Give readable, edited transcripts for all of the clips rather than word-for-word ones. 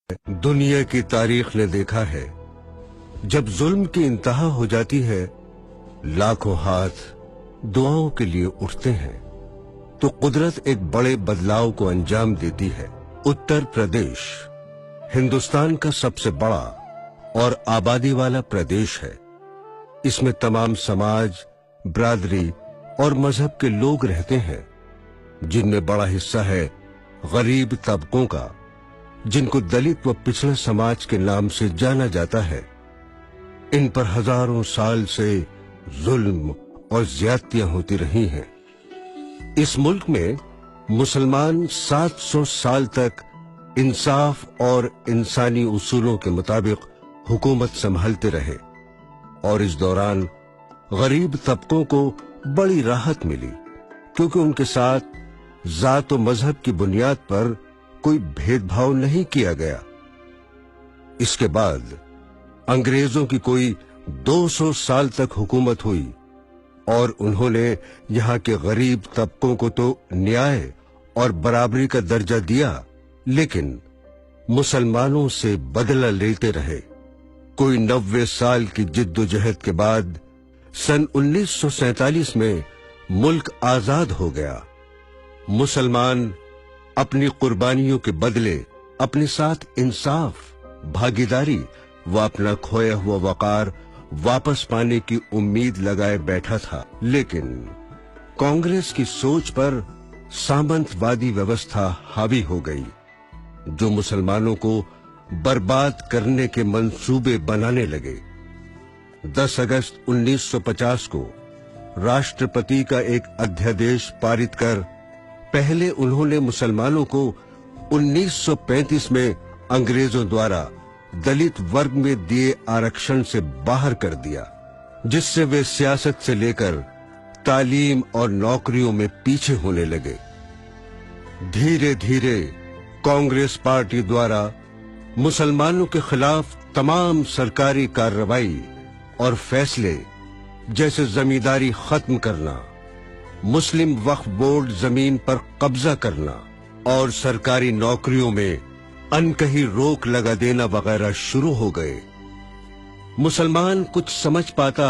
दुनिया की तारीख ने देखा है, जब जुल्म की इंतहा हो जाती है, लाखों हाथ दुआओं के लिए उठते हैं, तो कुदरत एक बड़े बदलाव को अंजाम देती है। उत्तर प्रदेश हिंदुस्तान का सबसे बड़ा और आबादी वाला प्रदेश है। इसमें तमाम समाज, बिरादरी और मजहब के लोग रहते हैं, जिनमें बड़ा हिस्सा है गरीब तबकों का, जिनको दलित व पिछड़े समाज के नाम से जाना जाता है। इन पर हजारों साल से जुल्म और ज्यादतियां होती रही हैं। इस मुल्क में मुसलमान 700 साल तक इंसाफ और इंसानी उसूलों के मुताबिक हुकूमत संभालते रहे और इस दौरान गरीब तबकों को बड़ी राहत मिली, क्योंकि उनके साथ जात और मजहब की बुनियाद पर कोई भेदभाव नहीं किया गया। इसके बाद अंग्रेजों की कोई 200 साल तक हुकूमत हुई और उन्होंने यहाँ के गरीब तबकों को तो न्याय और बराबरी का दर्जा दिया, लेकिन मुसलमानों से बदला लेते रहे। कोई 90 साल की जिद्दोजहद के बाद सन 1947 में मुल्क आजाद हो गया। मुसलमान अपनी कुर्बानियों के बदले अपने साथ इंसाफ, भागीदारी व अपना खोया हुआ वकार वापस पाने की उम्मीद लगाए बैठा था, लेकिन कांग्रेस की सोच पर सामंतवादी व्यवस्था हावी हो गई, जो मुसलमानों को बर्बाद करने के मंसूबे बनाने लगे। 10 अगस्त 1950 को राष्ट्रपति का एक अध्यादेश पारित कर पहले उन्होंने मुसलमानों को 1935 में अंग्रेजों द्वारा दलित वर्ग में दिए आरक्षण से बाहर कर दिया, जिससे वे सियासत से लेकर तालीम और नौकरियों में पीछे होने लगे। धीरे धीरे कांग्रेस पार्टी द्वारा मुसलमानों के खिलाफ तमाम सरकारी कार्रवाई और फैसले, जैसे जमींदारी खत्म करना, मुस्लिम वक्फ बोर्ड जमीन पर कब्जा करना और सरकारी नौकरियों में अनकही रोक लगा देना वगैरह शुरू हो गए। मुसलमान कुछ समझ पाता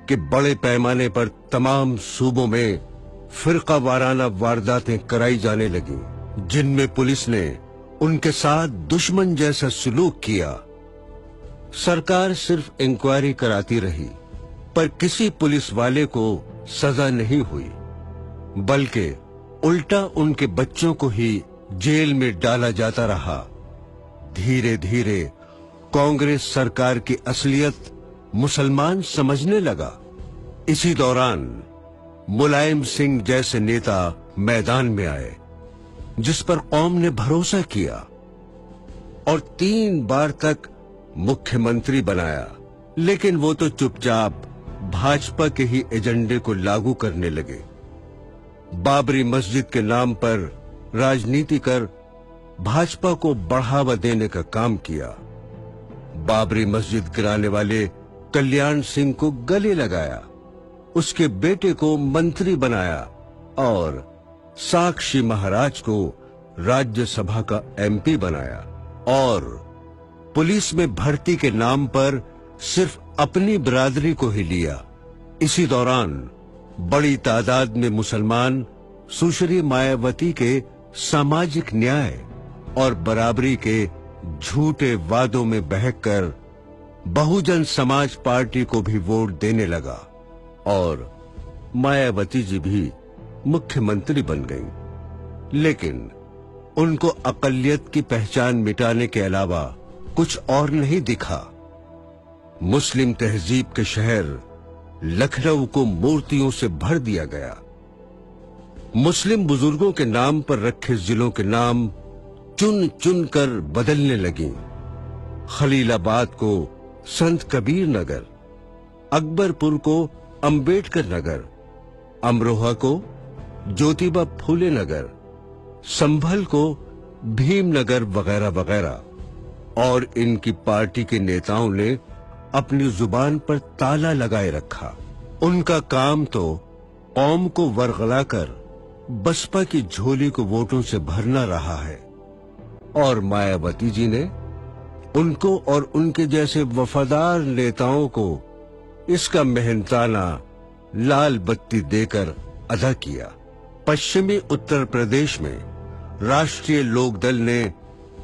कि बड़े पैमाने पर तमाम सूबों में फिरका वाराना वारदातें कराई जाने लगी, जिनमें पुलिस ने उनके साथ दुश्मन जैसा सलूक किया। सरकार सिर्फ इंक्वायरी कराती रही, पर किसी पुलिस वाले को सजा नहीं हुई, बल्कि उल्टा उनके बच्चों को ही जेल में डाला जाता रहा। धीरे धीरे कांग्रेस सरकार की असलियत मुसलमान समझने लगा। इसी दौरान मुलायम सिंह जैसे नेता मैदान में आए, जिस पर कौम ने भरोसा किया और 3 बार तक मुख्यमंत्री बनाया, लेकिन वो तो चुपचाप भाजपा के ही एजेंडे को लागू करने लगे। बाबरी मस्जिद के नाम पर राजनीति कर भाजपा को बढ़ावा देने का काम किया। बाबरी मस्जिद गिराने वाले कल्याण सिंह को गले लगाया, उसके बेटे को मंत्री बनाया और साक्षी महाराज को राज्यसभा का एमपी बनाया और पुलिस में भर्ती के नाम पर सिर्फ अपनी बिरादरी को ही लिया। इसी दौरान बड़ी तादाद में मुसलमान सुश्री मायावती के सामाजिक न्याय और बराबरी के झूठे वादों में बहकर बहुजन समाज पार्टी को भी वोट देने लगा और मायावती जी भी मुख्यमंत्री बन गईं। लेकिन उनको अकलियत की पहचान मिटाने के अलावा कुछ और नहीं दिखा। मुस्लिम तहजीब के शहर लखनऊ को मूर्तियों से भर दिया गया। मुस्लिम बुजुर्गों के नाम पर रखे जिलों के नाम चुन चुन कर बदलने लगी। खलीलाबाद को संत कबीर नगर, अकबरपुर को अंबेडकर नगर, अमरोहा को ज्योतिबा फूले नगर, संभल को भीमनगर वगैरह वगैरह। और इनकी पार्टी के नेताओं ने अपनी जुबान पर ताला लगाए रखा। उनका काम तो कौम को वरगलाकर बसपा की झोली को वोटों से भरना रहा है और मायावती जी ने उनको और उनके जैसे वफादार नेताओं को इसका मेहनताना लाल बत्ती देकर अदा किया। पश्चिमी उत्तर प्रदेश में राष्ट्रीय लोकदल ने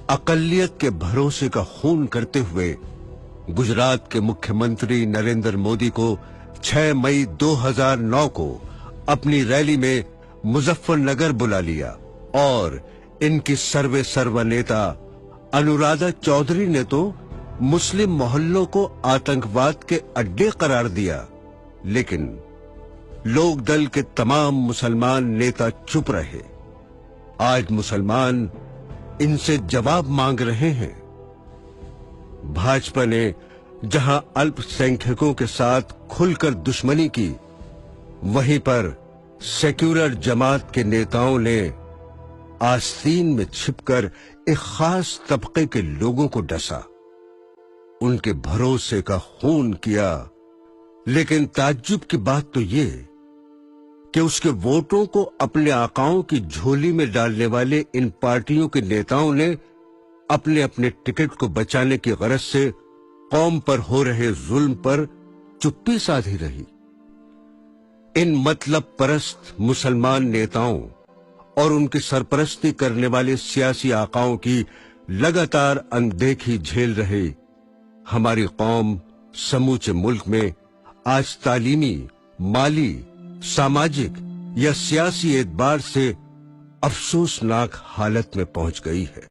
अकलियत के भरोसे का खून करते हुए गुजरात के मुख्यमंत्री नरेंद्र मोदी को 6 मई 2009 को अपनी रैली में मुजफ्फरनगर बुला लिया और इनकी सर्वा नेता अनुराधा चौधरी ने तो मुस्लिम मोहल्लों को आतंकवाद के अड्डे करार दिया, लेकिन लोकदल के तमाम मुसलमान नेता चुप रहे। आज मुसलमान इनसे जवाब मांग रहे हैं। भाजपा ने जहां अल्पसंख्यकों के साथ खुलकर दुश्मनी की, वहीं पर सेक्युलर जमात के नेताओं ने आस्तीन में छिपकर एक खास तबके के लोगों को डसा, उनके भरोसे का खून किया। लेकिन ताज्जुब की बात तो ये कि उसके वोटों को अपने आकाओं की झोली में डालने वाले इन पार्टियों के नेताओं ने अपने अपने टिकट को बचाने की गरज से कौम पर हो रहे जुल्म पर चुप्पी साधी रही। इन मतलब परस्त मुसलमान नेताओं और उनकी सरपरस्ती करने वाले सियासी आकाओं की लगातार अनदेखी झेल रहे हमारी कौम समूचे मुल्क में आज तालीमी, माली, सामाजिक या सियासी एतबार से अफसोसनाक हालत में पहुंच गई है।